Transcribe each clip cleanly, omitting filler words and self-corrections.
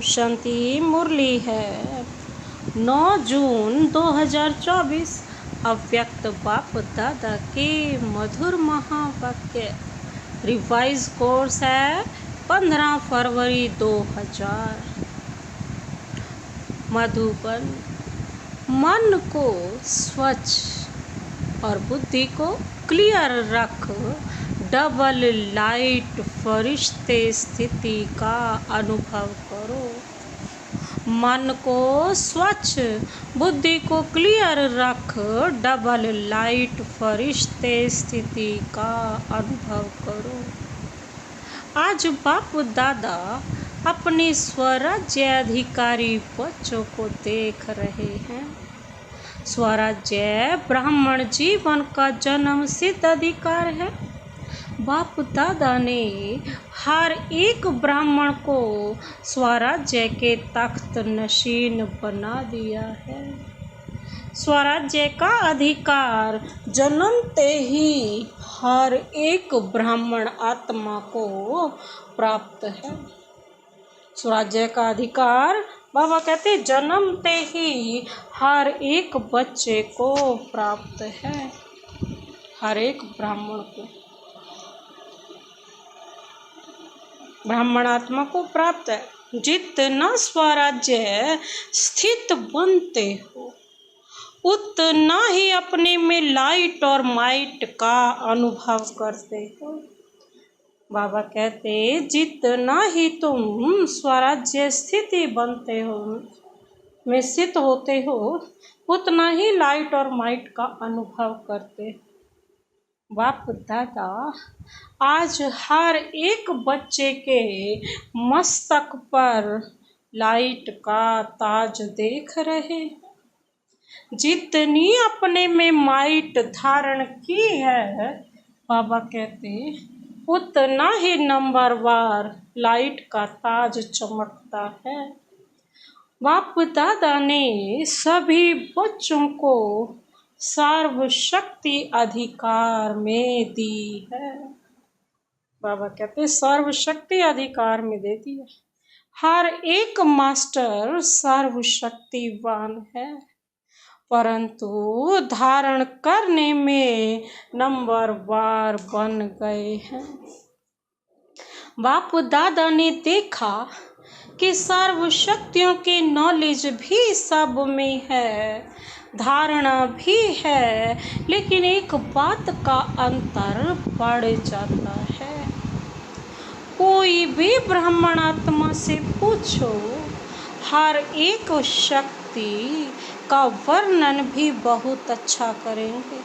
शांति मुरली है 9 जून 2024। अव्यक्त बाप दादा के मधुर महावाक्य। रिवाइज कोर्स है 15 फरवरी 2000। मधुबन। मन को स्वच्छ और बुद्धि को क्लियर रख। डबल लाइट फरिश्ते स्थिति का अनुभव करो। मन को स्वच्छ, बुद्धि को क्लियर रख। डबल लाइट फरिश्ते स्थिति का अनुभव करो। आज बाप दादा अपने स्वराज्य अधिकारी बच्चों को देख रहे हैं। स्वराज्य ब्राह्मण जीवन का जन्म सिद्ध अधिकार है। बाप दादा ने हर एक ब्राह्मण को स्वराज्य के तख्त नशीन बना दिया है। स्वराज्य का अधिकार जन्मते ही हर एक ब्राह्मण आत्मा को प्राप्त है। स्वराज्य का अधिकार बाबा कहते जन्मते ही हर एक बच्चे को प्राप्त है। हर एक ब्राह्मण को, ब्राह्मण आत्मा को प्राप्त है। जितना स्वराज्य स्थित बनते हो उतना ही अपने में लाइट और माइट का अनुभव करते हो। बाबा कहते जितना ही तुम स्वराज्य स्थिति बनते हो, में स्थित होते हो, उतना ही लाइट और माइट का अनुभव करते हो। बाप दादा आज हर एक बच्चे के मस्तक पर लाइट का ताज देख रहे। जितनी अपने में माइट धारण की है, बाबा कहते उतना ही नंबरवार लाइट का ताज चमकता है। बाप दादा ने सभी बच्चों को सर्वशक्ति अधिकार में दी है। बाबा कहते सर्वशक्ति अधिकार में दे दी है। हर एक मास्टर सर्वशक्तिवान है, परंतु धारण करने में नंबरवार बन गए हैं। बाप दादा ने देखा कि सर्वशक्तियों की नॉलेज भी सब में है, धारणा भी है, लेकिन एक बात का अंतर बढ़ जाता है। कोई भी ब्राह्मण आत्मा से पूछो, हर एक शक्ति का वर्णन भी बहुत अच्छा करेंगे,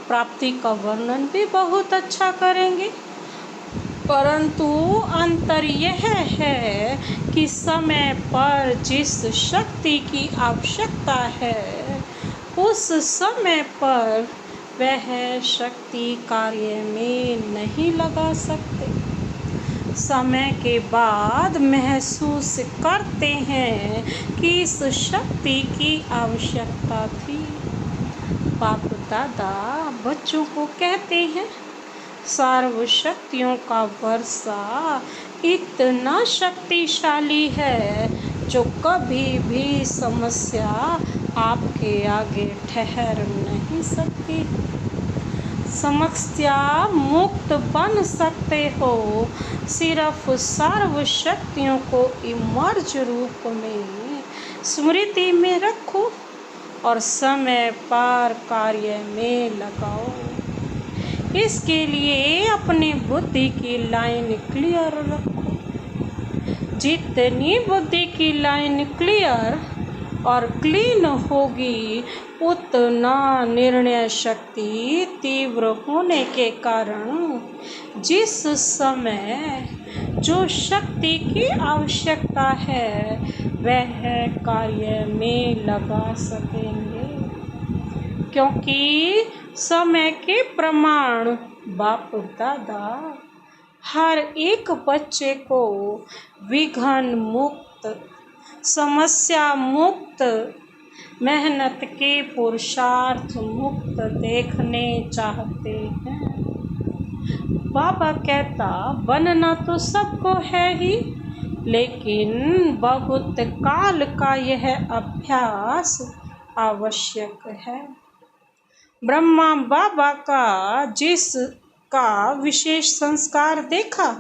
प्राप्ति का वर्णन भी बहुत अच्छा करेंगे, परंतु अंतर यह है कि समय पर जिस शक्ति की आवश्यकता है उस समय पर वह शक्ति कार्य में नहीं लगा सकते। समय के बाद महसूस करते हैं कि इस शक्ति की आवश्यकता थी। बाप दादा बच्चों को कहते हैं सर्वशक्तियों का वर्षा इतना शक्तिशाली है जो कभी भी समस्या आपके आगे ठहर नहीं सकती। समस्या मुक्त बन सकते हो, सिर्फ सर्वशक्तियों को इमर्ज रूप में स्मृति में रखो और समय पर कार्य में लगाओ। इसके लिए अपनी बुद्धि की लाइन क्लियर रखो। जितनी बुद्धि की लाइन क्लियर और क्लीन होगी, उतना निर्णय शक्ति तीव्र होने के कारण जिस समय जो शक्ति की आवश्यकता है वह कार्य में लगा सकेंगे। क्योंकि समय के प्रमाण बाप दादा हर एक बच्चे को विघ्न मुक्त, समस्या मुक्त, मेहनत के पुरुषार्थ मुक्त देखने चाहते हैं। बाबा कहता बनना तो सबको है ही, लेकिन बहुत काल का यह अभ्यास आवश्यक है। ब्रह्मा बाबा का जिसका विशेष संस्कार देखा,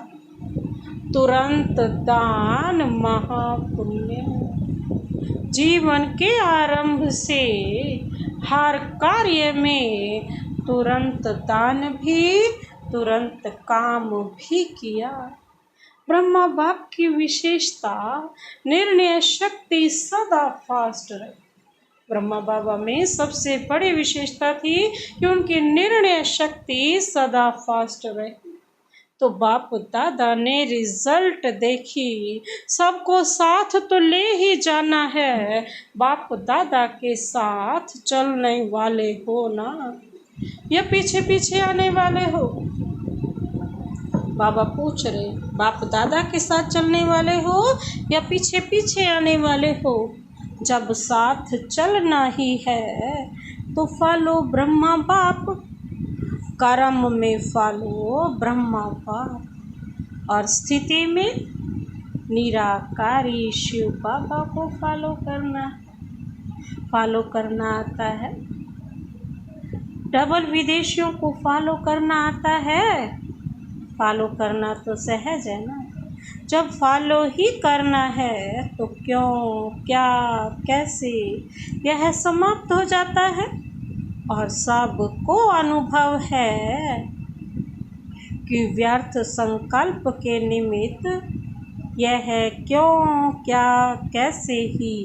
तुरंत दान महापुण्य। जीवन के आरंभ से हर कार्य में तुरंत दान भी, तुरंत काम भी किया। ब्रह्मा बाप की विशेषता निर्णय शक्ति सदा फास्ट रही। ब्रह्मा बाबा में सबसे बड़ी विशेषता थी कि उनकी निर्णय शक्ति सदा फास्ट रही। तो बाप दादा ने रिजल्ट देखी, सबको साथ तो ले ही जाना है। बाप दादा के साथ चलने वाले हो ना, या पीछे पीछे आने वाले हो? बाबा पूछ रहे, बाप दादा के साथ चलने वाले हो या पीछे पीछे आने वाले हो? जब साथ चलना ही है तो फॉलो ब्रह्मा बाप, कर्म में फॉलो ब्रह्मा बाप, और स्थिति में निराकारी शिव बाबा को फॉलो करना आता है। डबल विदेशियों को फॉलो करना आता है? फॉलो करना तो सहज है ना। जब फॉलो ही करना है तो क्यों, क्या, कैसे, यह समाप्त हो जाता है। और सबको अनुभव है कि व्यर्थ संकल्प के निमित्त यह क्यों, क्या, कैसे ही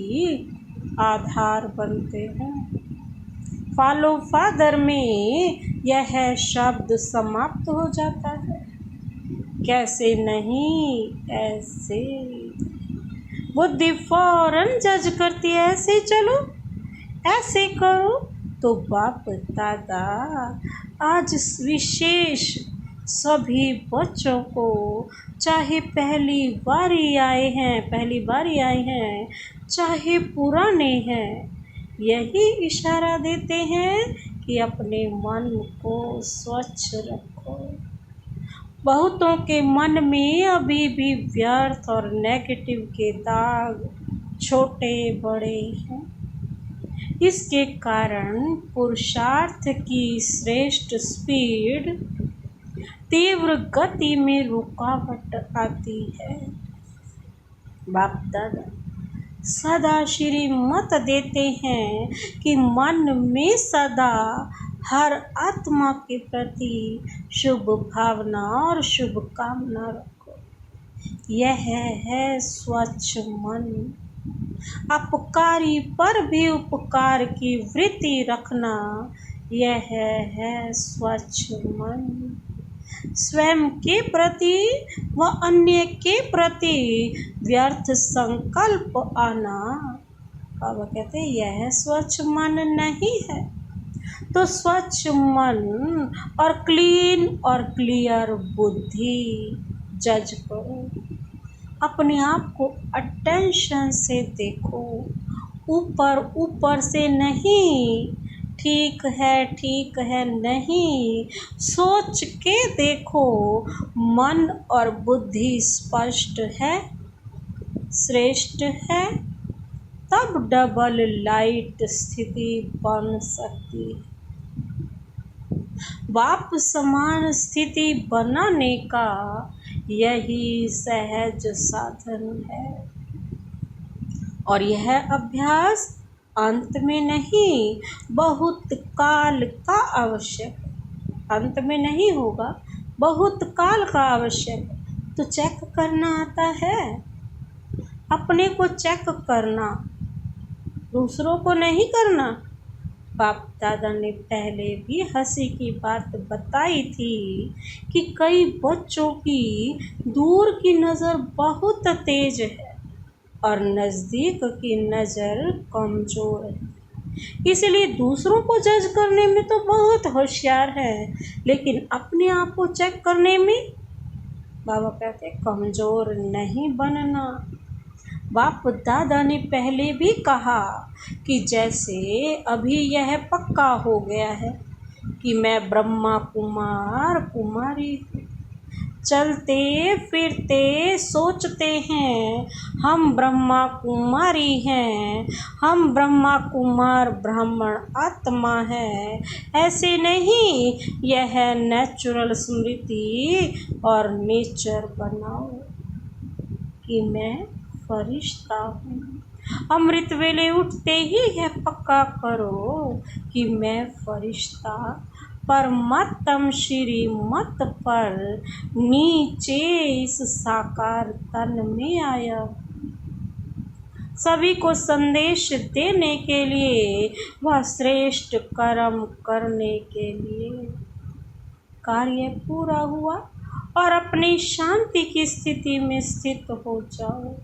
आधार बनते हैं। फॉलो फादर में यह शब्द समाप्त हो जाता है। कैसे नहीं, ऐसे। बुद्धि फौरन जज करती है, ऐसे चलो, ऐसे करो। तो बाप दादा आज विशेष सभी बच्चों को, चाहे पहली बारी आए हैं, चाहे पुराने हैं, यही इशारा देते हैं कि अपने मन को स्वच्छ रखो। बहुतों के मन में अभी भी व्यर्थ और नेगेटिव के दाग छोटे बड़े हैं। इसके कारण पुरुषार्थ की श्रेष्ठ स्पीड तीव्र गति में रुकावट आती है। बाप दादा सदा श्रीमत देते हैं कि मन में सदा हर आत्मा के प्रति शुभ भावना और शुभ कामना रखो। यह है स्वच्छ मन। अपकारी पर भी उपकार की वृत्ति रखना, यह है स्वच्छ मन। स्वयं के प्रति व अन्य के प्रति व्यर्थ संकल्प आना, बाबा कहते हैं यह स्वच्छ मन नहीं है। तो स्वच्छ मन और क्लीन और क्लियर बुद्धि जज करो। अपने आप को अटेंशन से देखो, ऊपर से नहीं। ठीक है नहीं, सोच के देखो। मन और बुद्धि स्पष्ट है, श्रेष्ठ है, तब डबल लाइट स्थिति बन सकती है। बाप समान स्थिति बनाने का यही सहज साधन है। और यह अभ्यास अंत में नहीं, बहुत काल का आवश्यक। अंत में नहीं होगा, बहुत काल का आवश्यक। तो चेक करना आता है, अपने को चेक करना, दूसरों को नहीं करना। बाप दादा ने पहले भी हंसी की बात बताई थी कि कई बच्चों की दूर की नज़र बहुत तेज है और नज़दीक की नज़र कमज़ोर है। इसलिए दूसरों को जज करने में तो बहुत होशियार है, लेकिन अपने आप को चेक करने में बाबा कहते कमज़ोर नहीं बनना। बाप दादा ने पहले भी कहा कि जैसे अभी यह पक्का हो गया है कि मैं ब्रह्मा कुमार कुमारी हूँ, चलते फिरते सोचते हैं हम ब्रह्मा कुमारी हैं, हम ब्रह्मा कुमार ब्राह्मण आत्मा है। ऐसे नहीं, यह नेचुरल स्मृति और नेचर बनाओ कि मैं फरिश्ता हूँ। अमृत वेले उठते ही यह पक्का करो कि मैं फरिश्ता परमात्म श्रीमत पर नीचे इस साकार तन में आया। सभी को संदेश देने के लिए, वह श्रेष्ठ कर्म करने के लिए। कार्य पूरा हुआ और अपनी शांति की स्थिति में स्थित हो जाओ।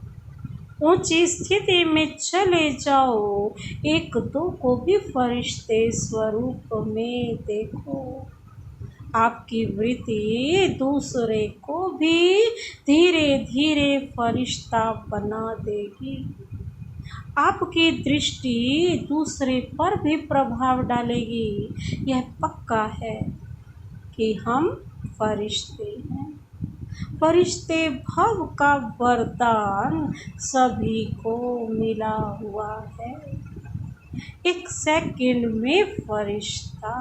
ऊंची स्थिति में चले जाओ। एक दो को भी फरिश्ते स्वरूप में देखो। आपकी वृत्ति दूसरे को भी धीरे धीरे फरिश्ता बना देगी। आपकी दृष्टि दूसरे पर भी प्रभाव डालेगी। यह पक्का है कि हम फरिश्ते हैं। फरिश्ते भव का वरदान सभी को मिला हुआ है। एक सेकंड में फरिश्ता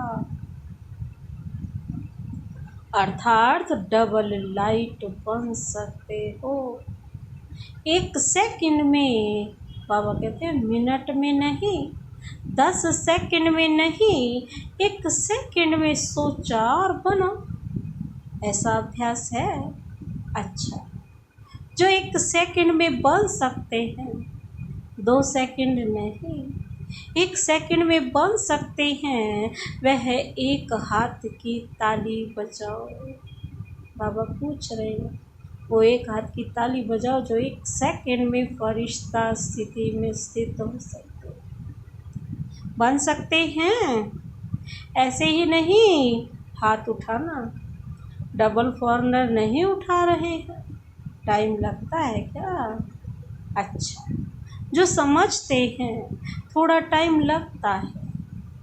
अर्थात डबल लाइट बन सकते हो। एक सेकंड में, बाबा कहते हैं मिनट में नहीं, 10 सेकंड में नहीं, एक सेकंड में सोचा और बना। ऐसा अभ्यास है। अच्छा, जो एक सेकंड में बन सकते हैं, 2 सेकंड नहीं, एक सेकंड में बन सकते हैं, वह एक हाथ की ताली बजाओ। बाबा पूछ रहे हैं, वो एक हाथ की ताली बजाओ जो एक सेकंड में फरिश्ता स्थिति में स्थित हो सकते, बन सकते हैं। ऐसे ही नहीं हाथ उठाना, डबल फॉरनर नहीं उठा रहे हैं। टाइम लगता है क्या? अच्छा, जो समझते हैं थोड़ा टाइम लगता है,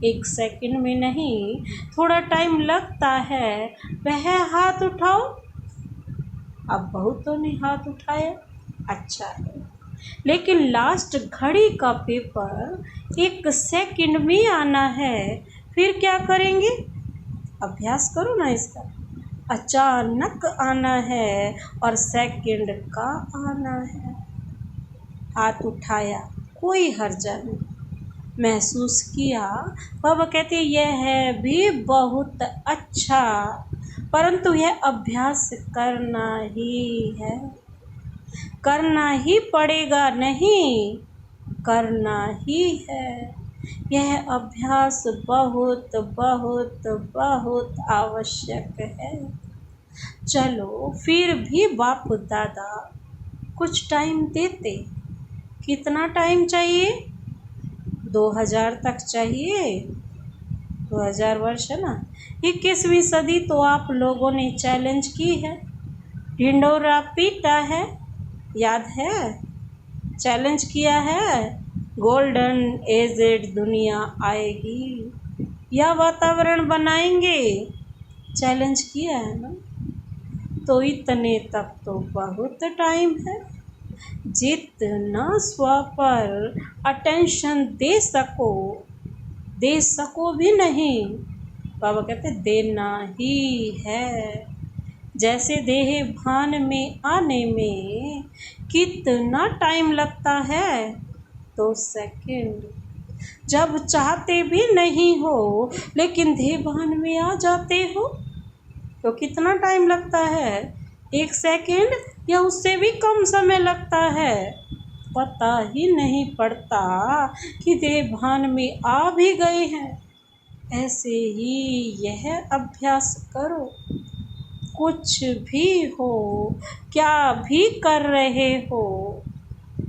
एक सेकंड में नहीं, थोड़ा टाइम लगता है, वह हाथ उठाओ। अब बहुतों ने हाथ उठाया, अच्छा है। लेकिन लास्ट घड़ी का पेपर एक सेकंड में आना है, फिर क्या करेंगे? अभ्यास करो ना इसका। अचानक आना है और सेकंड का आना है। हाथ उठाया, कोई हर्जा नहीं, महसूस किया। बाबा कहते यह है भी बहुत अच्छा, परंतु यह अभ्यास करना ही है, करना ही पड़ेगा, नहीं करना ही है। यह अभ्यास बहुत बहुत बहुत आवश्यक है। चलो फिर भी बाप दादा कुछ टाइम देते। कितना टाइम चाहिए? 2000 तक चाहिए। 2000 वर्ष है ना। 21वीं सदी तो आप लोगों ने चैलेंज की है, ढिंडोरा पीटा है, याद है? चैलेंज किया है, गोल्डन एजेड दुनिया आएगी या वातावरण बनाएंगे, चैलेंज किया है ना। तो इतने तक तो बहुत टाइम है। जितना स्व पर अटेंशन दे सको भी नहीं, बाबा कहते देना ही है। जैसे देह भान में आने में कितना टाइम लगता है? 2 सेकंड। जब चाहते भी नहीं हो लेकिन देह भान में आ जाते हो तो कितना टाइम लगता है? 1 सेकंड या उससे भी कम समय लगता है। पता ही नहीं पड़ता कि देह भान में आ भी गए हैं। ऐसे ही यह अभ्यास करो। कुछ भी हो, क्या भी कर रहे हो,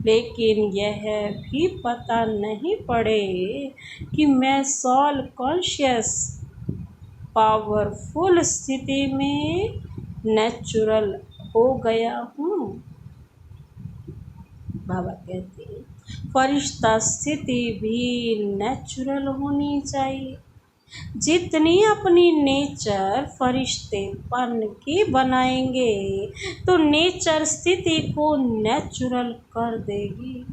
लेकिन यह भी पता नहीं पड़े कि मैं सोल कॉन्शियस पावरफुल स्थिति में नेचुरल हो गया हूँ। बाबा कहते हैं फरिश्ता स्थिति भी नेचुरल होनी चाहिए। जितनी अपनी नेचर फरिश्तेपन की बनाएंगे तो नेचर स्थिति को नेचुरल कर देगी।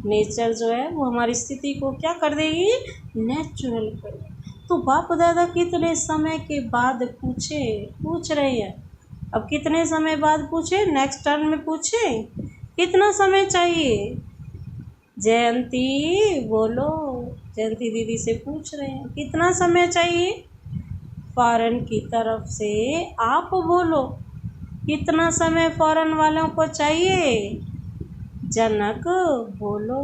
नेचर जो है वो हमारी स्थिति को क्या कर देगी, नेचुरल कर देगी। तो बाप दादा कितने समय के बाद पूछ रहे हैं, अब कितने समय बाद पूछे, नेक्स्ट टर्न में पूछे कितना समय चाहिए। जयंती बोलो, जयंती दीदी से पूछ रहे हैं कितना समय चाहिए। फॉरेन की तरफ से आप बोलो कितना समय फॉरेन वालों को चाहिए। जनक बोलो,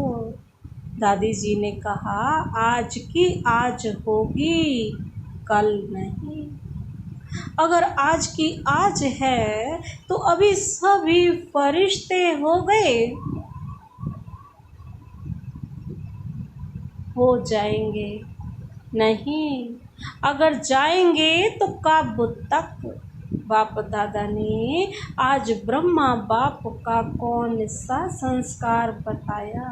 दादी जी ने कहा आज की आज होगी, कल नहीं। अगर आज की आज है तो अभी सभी फरिश्ते हो गए, हो जाएंगे नहीं। अगर जाएंगे तो कब तक। बाप दादा ने आज ब्रह्मा बाप का कौन सा संस्कार बताया,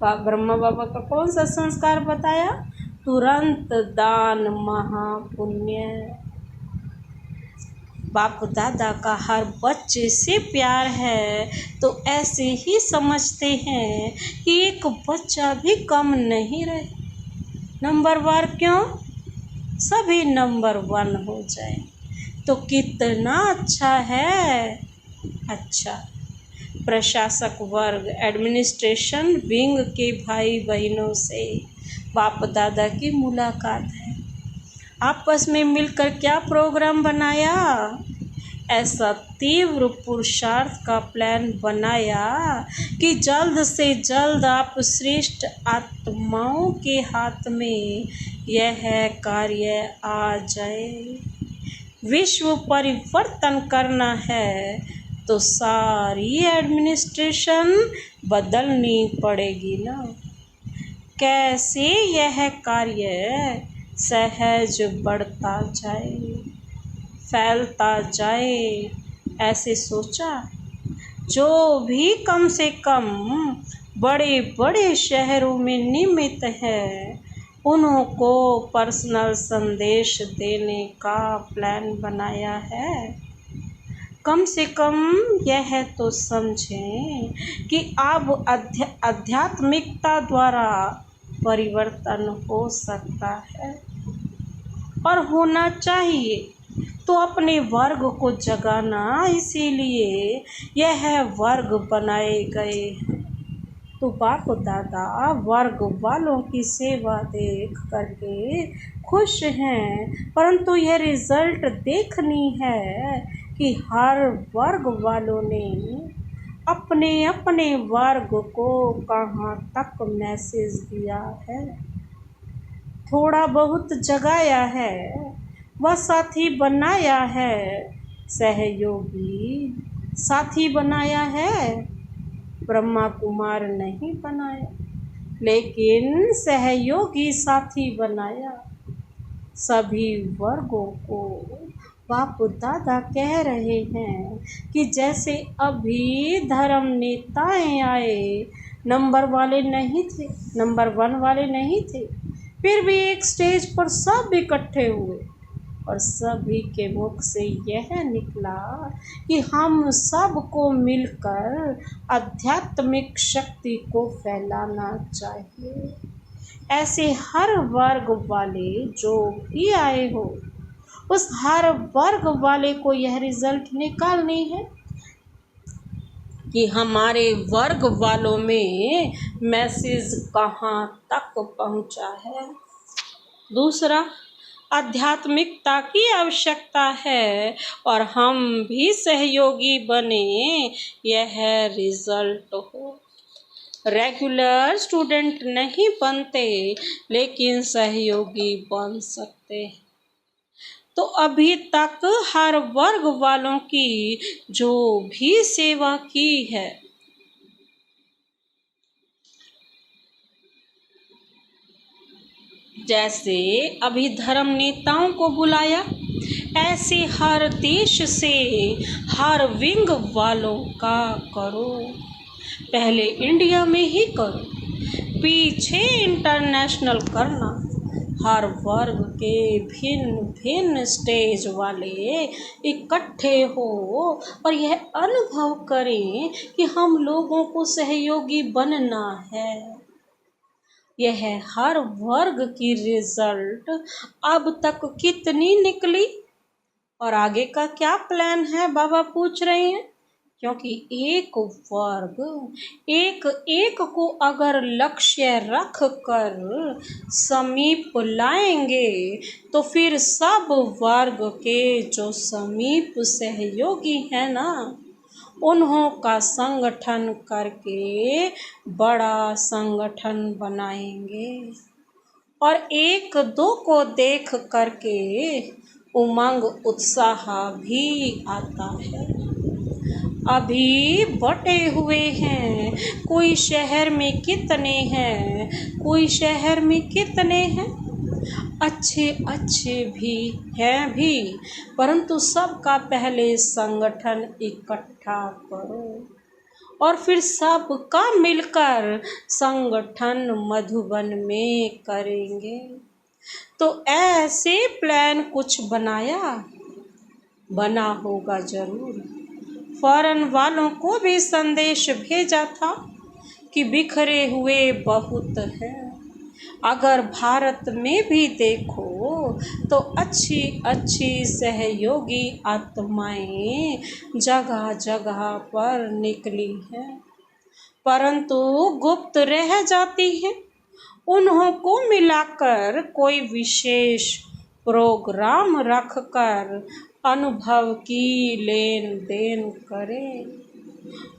ब्रह्मा बाबा का कौन सा संस्कार बताया, तुरंत दान महापुण्य। बाप दादा का हर बच्चे से प्यार है तो ऐसे ही समझते हैं कि एक बच्चा भी कम नहीं रहे। नंबर वार क्यों, सभी नंबर 1 हो जाए तो कितना अच्छा है। अच्छा, प्रशासक वर्ग एडमिनिस्ट्रेशन विंग के भाई बहनों से बाप दादा की मुलाकात है। आपस में मिलकर क्या प्रोग्राम बनाया, ऐसा तीव्र पुरुषार्थ का प्लान बनाया कि जल्द से जल्द आप श्रेष्ठ आत्माओं के हाथ में यह कार्य आ जाए। विश्व परिवर्तन करना है तो सारी एडमिनिस्ट्रेशन बदलनी पड़ेगी ना। कैसे यह कार्य सहज बढ़ता जाए, फैलता जाए, ऐसे सोचा। जो भी कम से कम बड़े बड़े शहरों में नियमित है उनको पर्सनल संदेश देने का प्लान बनाया है। कम से कम यह तो समझें कि अब आध्यात्मिकता द्वारा परिवर्तन हो सकता है और होना चाहिए। तो अपने वर्ग को जगाना, इसीलिए यह वर्ग बनाए गए हैं। तो बाप दादा वर्ग वालों की सेवा देख करके खुश हैं, परंतु यह रिजल्ट देखनी है कि हर वर्ग वालों ने अपने अपने वर्ग को कहाँ तक मैसेज दिया है। थोड़ा बहुत जगाया है, वह साथी बनाया है, सहयोगी साथी बनाया है, ब्रह्मा कुमार नहीं बनाया, लेकिन सहयोगी साथी बनाया। सभी वर्गों को बाप दादा कह रहे हैं कि जैसे अभी धर्म नेताएं आए, नंबर वाले नहीं थे, नंबर 1 वाले नहीं थे, फिर भी एक स्टेज पर सब इकट्ठे हुए और सभी के मुख से यह निकला कि हम सबको मिलकर आध्यात्मिक शक्ति को फैलाना चाहिए। ऐसे हर वर्ग वाले जो भी आए हो, उस हर वर्ग वाले को यह रिजल्ट निकालनी है कि हमारे वर्ग वालों में मैसेज कहाँ तक पहुँचा है। दूसरा, आध्यात्मिकता की आवश्यकता है और हम भी सहयोगी बने, यह रिजल्ट हो। रेगुलर स्टूडेंट नहीं बनते लेकिन सहयोगी बन सकते हैं। तो अभी तक हर वर्ग वालों की जो भी सेवा की है, जैसे अभी धर्म नेताओं को बुलाया, ऐसे हर देश से हर विंग वालों का करो। पहले इंडिया में ही करो, पीछे इंटरनेशनल करना। हर वर्ग के भिन्न भिन्न स्टेज वाले इकट्ठे हो और यह अनुभव करें कि हम लोगों को सहयोगी बनना है। यह हर वर्ग की रिजल्ट अब तक कितनी निकली और आगे का क्या प्लान है, बाबा पूछ रहे हैं। क्योंकि एक वर्ग एक एक को अगर लक्ष्य रख कर समीप लाएंगे तो फिर सब वर्ग के जो समीप सहयोगी हैं ना, उन्हों का संगठन करके बड़ा संगठन बनाएंगे और एक दो को देख करके उमंग उत्साह भी आता है। अभी बटे हुए हैं, कोई शहर में कितने हैं, कोई शहर में कितने हैं, अच्छे अच्छे भी हैं भी, परंतु सबका पहले संगठन इकट्ठा करो और फिर सबका मिलकर संगठन मधुबन में करेंगे। तो ऐसे प्लान कुछ बना होगा जरूर। फॉरेन वालों को भी संदेश भेजा था कि बिखरे हुए बहुत हैं। अगर भारत में भी देखो तो अच्छी अच्छी सहयोगी आत्माएं जगह जगह पर निकली हैं, परंतु गुप्त रह जाती हैं। उन्हों को मिलाकर कोई विशेष प्रोग्राम रखकर अनुभव की लेन देन करें,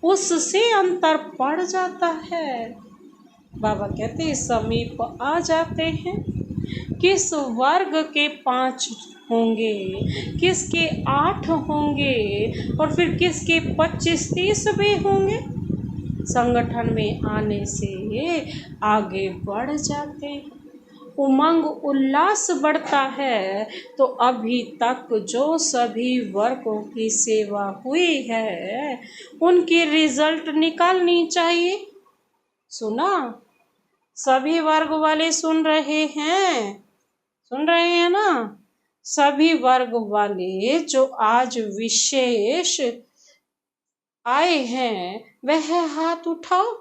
उससे अंतर पड़ जाता है। बाबा कहते हैं समीप आ जाते हैं। किस वर्ग के 5 होंगे, किसके 8 होंगे और फिर किसके 25-30 भी होंगे, संगठन में आने से आगे बढ़ जाते हैं। उमंग उल्लास बढ़ता है। तो अभी तक जो सभी वर्गों की सेवा हुई है उनकी रिजल्ट निकालनी चाहिए। सुना? सभी वर्ग वाले सुन रहे हैं ना? सभी वर्ग वाले जो आज विशेष आए हैं वह हाथ उठाओ।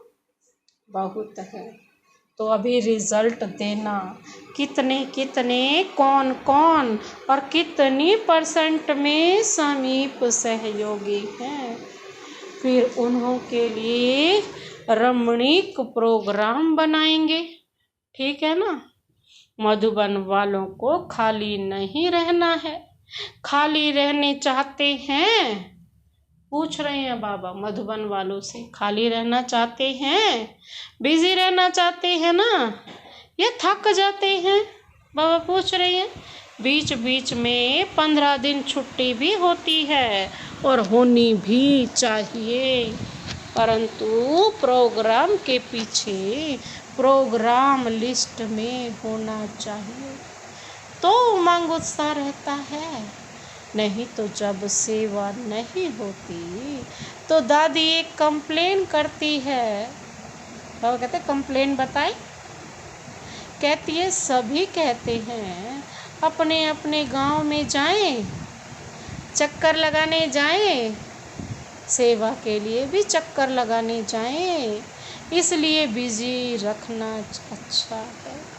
बहुत है तो अभी रिजल्ट देना, कितने कौन कौन और कितनी % में समीप सहयोगी हैं। फिर उन्हों के लिए रमणीक प्रोग्राम बनाएंगे। ठीक है ना? मधुबन वालों को खाली नहीं रहना है। खाली रहने चाहते हैं? पूछ रहे हैं बाबा मधुबन वालों से, खाली रहना चाहते हैं, बिजी रहना चाहते हैं ना, या थक जाते हैं? बाबा पूछ रहे हैं। बीच बीच में 15 दिन छुट्टी भी होती है और होनी भी चाहिए, परंतु प्रोग्राम के पीछे प्रोग्राम लिस्ट में होना चाहिए तो उमंग उत्साह रहता है। नहीं तो जब सेवा नहीं होती तो दादी एक कंप्लेन करती है। तो कहते कंप्लेन बताए, कहती है सभी कहते हैं अपने अपने गांव में जाएं, चक्कर लगाने जाएं, सेवा के लिए भी चक्कर लगाने जाएं, इसलिए बिजी रखना अच्छा है।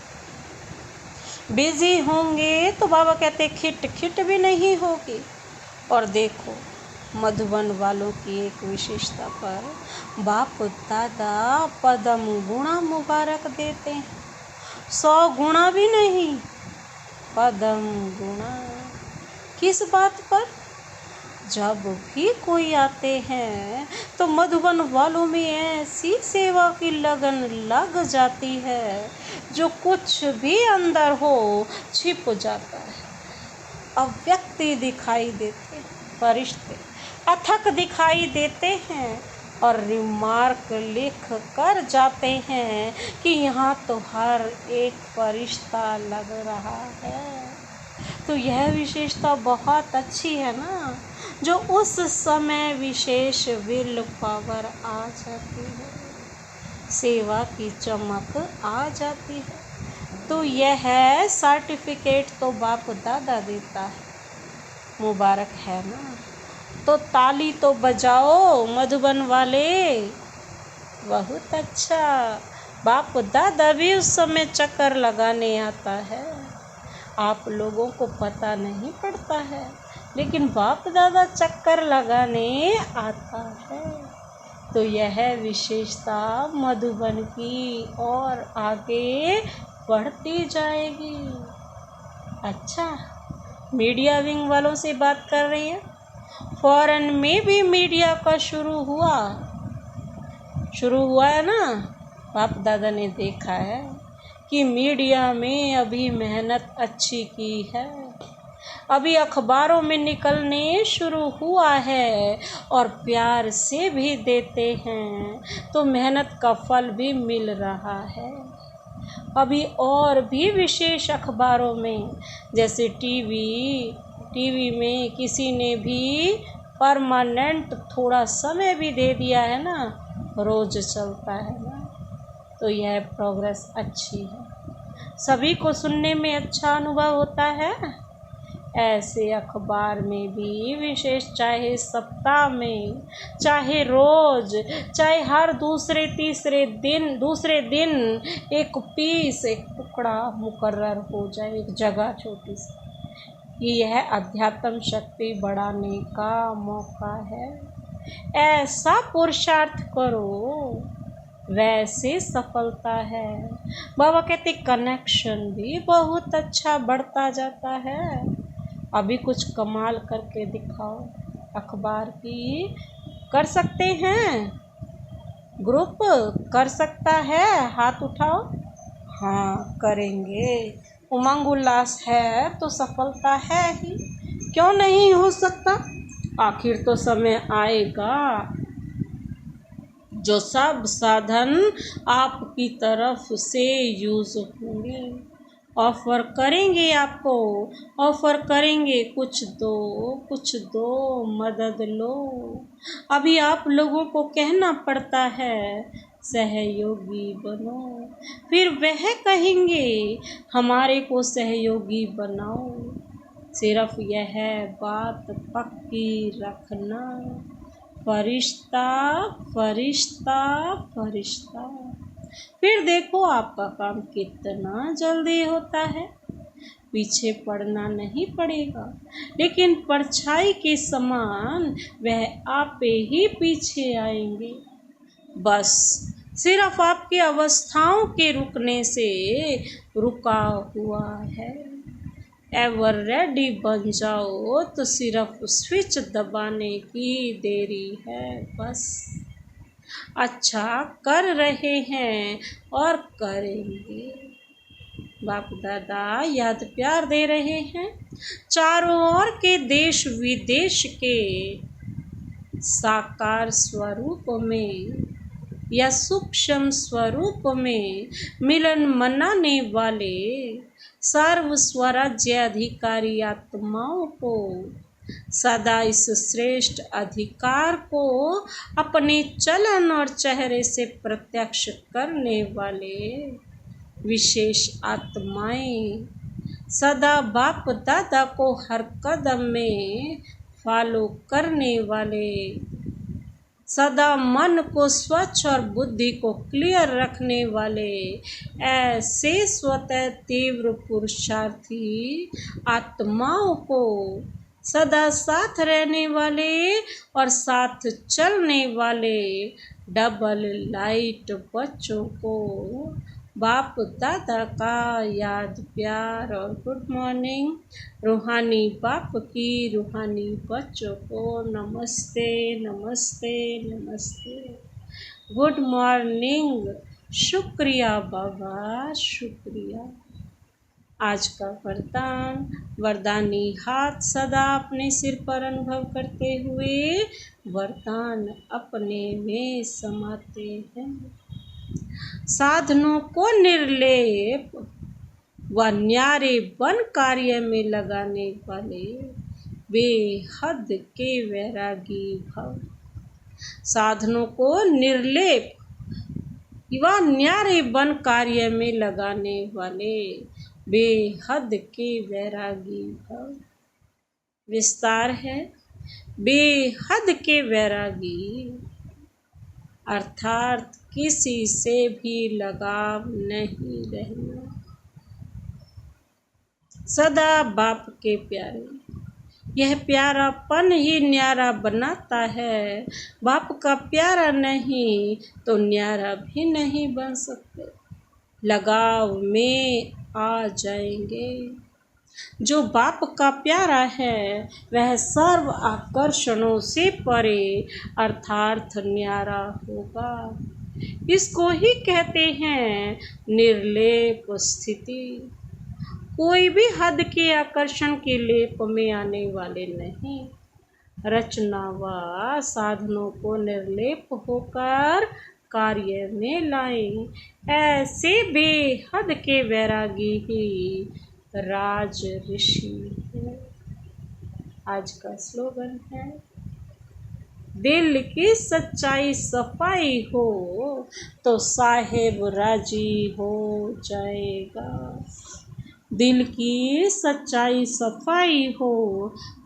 बिजी होंगे तो बाबा कहते खिट भी नहीं होगी। और देखो मधुबन वालों की एक विशेषता पर बाप दादा पदम गुणा मुबारक देते हैं, 100 गुणा भी नहीं, पदम गुणा। किस बात पर? जब भी कोई आते हैं तो मधुबन वालों में ऐसी सेवा की लगन लग जाती है जो कुछ भी अंदर हो छिप जाता है। अव्यक्ति दिखाई देते, फरिश्ते अथक दिखाई देते हैं और रिमार्क लिख कर जाते हैं कि यहाँ तो हर एक फरिश्ता लग रहा है। तो यह विशेषता बहुत अच्छी है ना, जो उस समय विशेष विल पावर आ जाती है, सेवा की चमक आ जाती है। तो यह है सर्टिफिकेट तो बाप दादा देता है, मुबारक है ना। तो ताली तो बजाओ मधुबन वाले, बहुत अच्छा। बाप दादा भी उस समय चक्कर लगाने आता है, आप लोगों को पता नहीं पड़ता है, लेकिन बाप दादा चक्कर लगाने आता है। तो यह विशेषता मधुबन की और आगे बढ़ती जाएगी। अच्छा, मीडिया विंग वालों से बात कर रही है। फॉरेन में भी मीडिया का शुरू हुआ है ना। बाप दादा ने देखा है कि मीडिया में अभी मेहनत अच्छी की है, अभी अखबारों में निकलने शुरू हुआ है और प्यार से भी देते हैं, तो मेहनत का फल भी मिल रहा है। अभी और भी विशेष अखबारों में, जैसे टीवी में किसी ने भी परमानेंट थोड़ा समय भी दे दिया है ना, रोज चलता है ना, तो यह प्रोग्रेस अच्छी है, सभी को सुनने में अच्छा अनुभव होता है। ऐसे अखबार में भी विशेष, चाहे सप्ताह में, चाहे रोज, चाहे हर दूसरे दिन एक पीस, एक टुकड़ा मुकर्रर हो जाए, एक जगह छोटी सी, कि यह अध्यात्म शक्ति बढ़ाने का मौका है। ऐसा पुरुषार्थ करो, वैसे सफलता है। बाबा कहते कनेक्शन भी बहुत अच्छा बढ़ता जाता है। अभी कुछ कमाल करके दिखाओ, अखबार की कर सकते हैं, ग्रुप कर सकता है, हाथ उठाओ। हाँ करेंगे, उमंग उल्लास है तो सफलता है ही, क्यों नहीं हो सकता। आखिर तो समय आएगा जो सब साधन आपकी तरफ से यूज होंगे, ऑफर करेंगे आपको, ऑफर करेंगे, कुछ दो, मदद लो। अभी आप लोगों को कहना पड़ता है सहयोगी बनो, फिर वह कहेंगे हमारे को सहयोगी बनाओ। सिर्फ यह बात पक्की रखना, फरिश्ता फरिश्ता फरिश्ता। फिर देखो आपका काम कितना जल्दी होता है, पीछे पड़ना नहीं पड़ेगा, लेकिन परछाई के समान वह आपे ही पीछे आएंगे। बस सिर्फ आपकी अवस्थाओं के रुकने से रुका हुआ है। एवर रेडी बन जाओ तो सिर्फ स्विच दबाने की देरी है बस। अच्छा कर रहे हैं और करेंगे, बाप दादा याद प्यार दे रहे हैं। चारों ओर के देश विदेश के साकार स्वरूप में या सूक्ष्म स्वरूप में मिलन मनाने वाले सर्व स्वराज्य अधिकारी आत्माओं को सदा इस श्रेष्ठ अधिकार को अपने चलन और चेहरे से प्रत्यक्ष करने वाले विशेष आत्माएं, सदा बाप दादा को हर कदम में फॉलो करने वाले, सदा मन को स्वच्छ और बुद्धि को क्लियर रखने वाले, ऐसे स्वतः तीव्र पुरुषार्थी आत्माओं को सदा साथ रहने वाले और साथ चलने वाले डबल लाइट बच्चों को बाप दादा का याद प्यार और गुड मॉर्निंग। रूहानी बाप की रूहानी बच्चों को नमस्ते नमस्ते नमस्ते, गुड मॉर्निंग। शुक्रिया बाबा, शुक्रिया। आज का वरदानी हाथ सदा अपने सिर पर अनुभव करते हुए वरदान अपने में समाते हैं। साधनों को निर्लेप व न्यारे बन कार्य में लगाने वाले बेहद के वैरागी भव। साधनों को निर्लेप युवा न्यारे बन कार्य में लगाने वाले बेहद के वैरागी भव। विस्तार है, बेहद के वैरागी अर्थात किसी से भी लगाव नहीं रहना, सदा बाप के प्यारे। यह प्यारापन ही न्यारा बनाता है। बाप का प्यारा नहीं तो न्यारा भी नहीं बन सकते। लगाव में आ जाएंगे। जो बाप का प्यारा है वह सर्व आकर्षणों से परे अर्थात न्यारा होगा। इसको ही कहते हैं निर्लेप स्थिति। कोई भी हद के आकर्षण के लेप में आने वाले नहीं। रचना व साधनों को निर्लेप होकर कार्य में लाएं। ऐसे बेहद के वैरागी ही राज ऋषि है। आज का स्लोगन है, दिल की सच्चाई सफाई हो तो साहेब राजी हो जाएगा। दिल की सच्चाई सफाई हो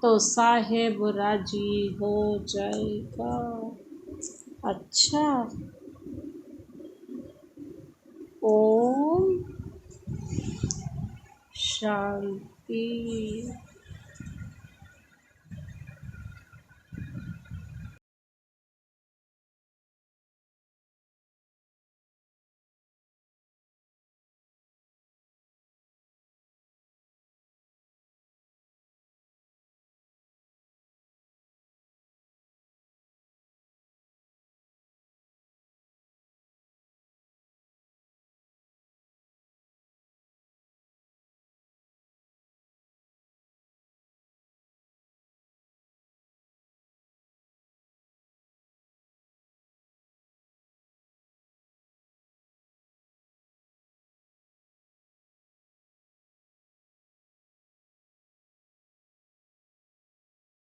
तो साहेब राजी हो जाएगा। अच्छा, ओम शांति।